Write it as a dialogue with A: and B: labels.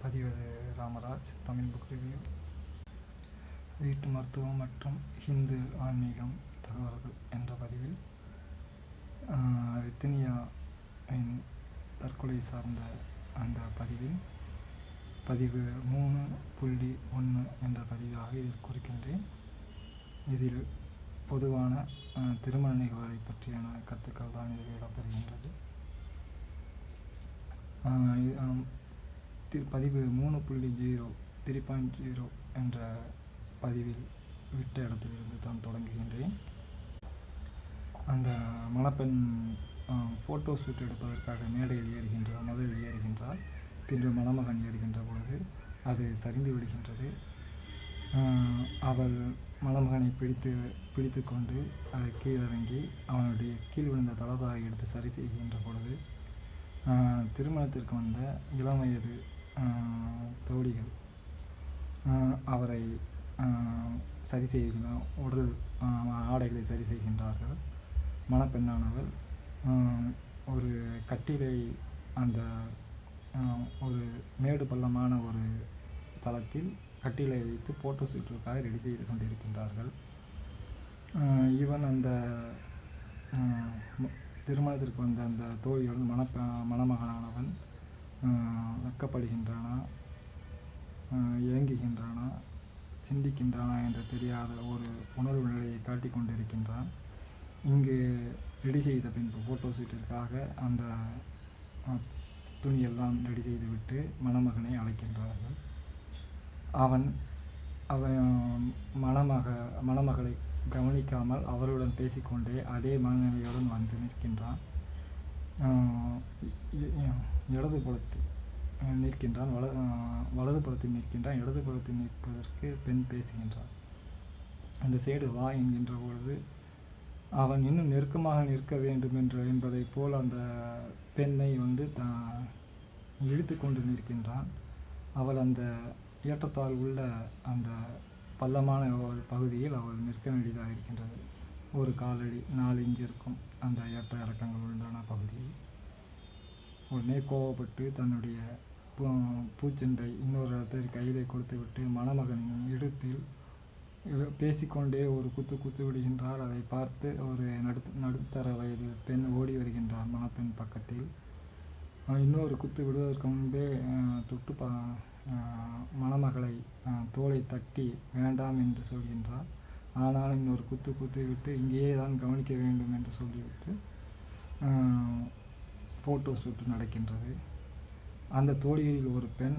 A: பதிவது Ramaraj, Tamil book review. வீட்டு மருத்துவம் மற்றும் ஹிந்து ஆன்மீகம் தகவல்கள் என்ற பதிவில் ரித்தினியாவின் தற்கொலை சார்ந்த அந்த பதிவில் பதிவு 3.1 என்ற பதிவாக இதில் குறிக்கின்றேன். இதில் பொதுவான திருமண நிகழ்வுகளை பற்றியான கருத்துக்கள் தான் இதில் இடம்பெறுகின்றது. பதிவு 3.0 என்ற பதிவில் விட்ட இடத்திலிருந்து தான் தொடங்குகின்றேன். அந்த மணப்பெண் ஃபோட்டோ ஷூட் எடுப்பதற்காக மேடையில் ஏறுகின்றார். முதலில் ஏறுகின்றார். பின்பு மணமகன் ஏறுகின்ற பொழுது அது சரிந்து விடுகின்றது. அவள் மணமகனை பிடித்து கொண்டு அதை கீழிறங்கி அவனுடைய கீழ் விழுந்த தலதாரை எடுத்து சரி செய்கின்ற பொழுது திருமணத்திற்கு வந்த இளம் வயது தோழிகள் அவரை சரி செய்கின்ற உடல் ஆடைகளை சரி செய்கின்றார்கள். மணப்பெண்ணானவள் ஒரு கட்டிலை அந்த ஒரு மேடு பள்ளமான ஒரு தளத்தில் கட்டிலை வைத்து ஃபோட்டோ ஷூட்டிற்காக ரெடி செய்து கொண்டிருக்கின்றார்கள். இவன் அந்த திருமணத்திற்கு வந்த அந்த தோழிகள் மணமகனானவன் வெட்கப்படுகின்றானா, ஏங்குகின்றானா, சிந்திக்கின்றானா என்று தெரியாத ஒரு உணர்வு நிலையை காட்டி கொண்டிருக்கின்றான். இங்கு ரெடி செய்த பின்பு ஃபோட்டோ ஷூட்டிற்காக அந்த துணியெல்லாம் ரெடி செய்துவிட்டு மணமகனை அழைக்கின்றார்கள். அவன் மணமகளை கவனிக்காமல் அவருடன் பேசிக்கொண்டே அதே மனநிலையுடன் வந்து நிற்கின்றான். இடது புறத்தில் நிற்கின்றான், வலது புறத்தில் நிற்கின்றான். இடது புறத்தில் நிற்பதற்கு பெண் பேசுகின்றான். அந்த சைடு வா என்கின்ற பொழுது அவன் இன்னும் நெருக்கமாக நிற்க வேண்டும் என்பதை போல் அந்த பெண்ணை இழுத்து கொண்டு நிற்கின்றான். அவள் அந்த ஏற்றத்தால் உள்ள அந்த பள்ளமான பகுதியில் அவள் நிற்க வேண்டியதாக இருக்கின்றது. ஒரு காலடி 4 இன்ச் இருக்கும் அந்த ஏற்ற இறக்கங்கள் உண்டான பகுதியில். உடனே கோவப்பட்டு தன்னுடைய பூச்செண்டை இன்னொரு இடத்தில் கையிலே கொடுத்துவிட்டு மணமகனின் இடுப்பில் பேசிக்கொண்டே ஒரு குத்து விடுகின்றார். அதை பார்த்து ஒரு நடுத்தர வயது பெண் ஓடி வருகின்றார் மணப்பெண் பக்கத்தில். இன்னொரு குத்து விடுவதற்கு முன்பே மணமகளை தோலை தட்டி வேண்டாம் என்று சொல்கின்றார். ஆனால் இன்னொரு குத்து விட்டு இங்கேயே தான் கவனிக்க வேண்டும் என்று சொல்லிவிட்டு ஃபோட்டோ ஷூட் நடக்கின்றது. அந்த தோழியில் ஒரு பெண்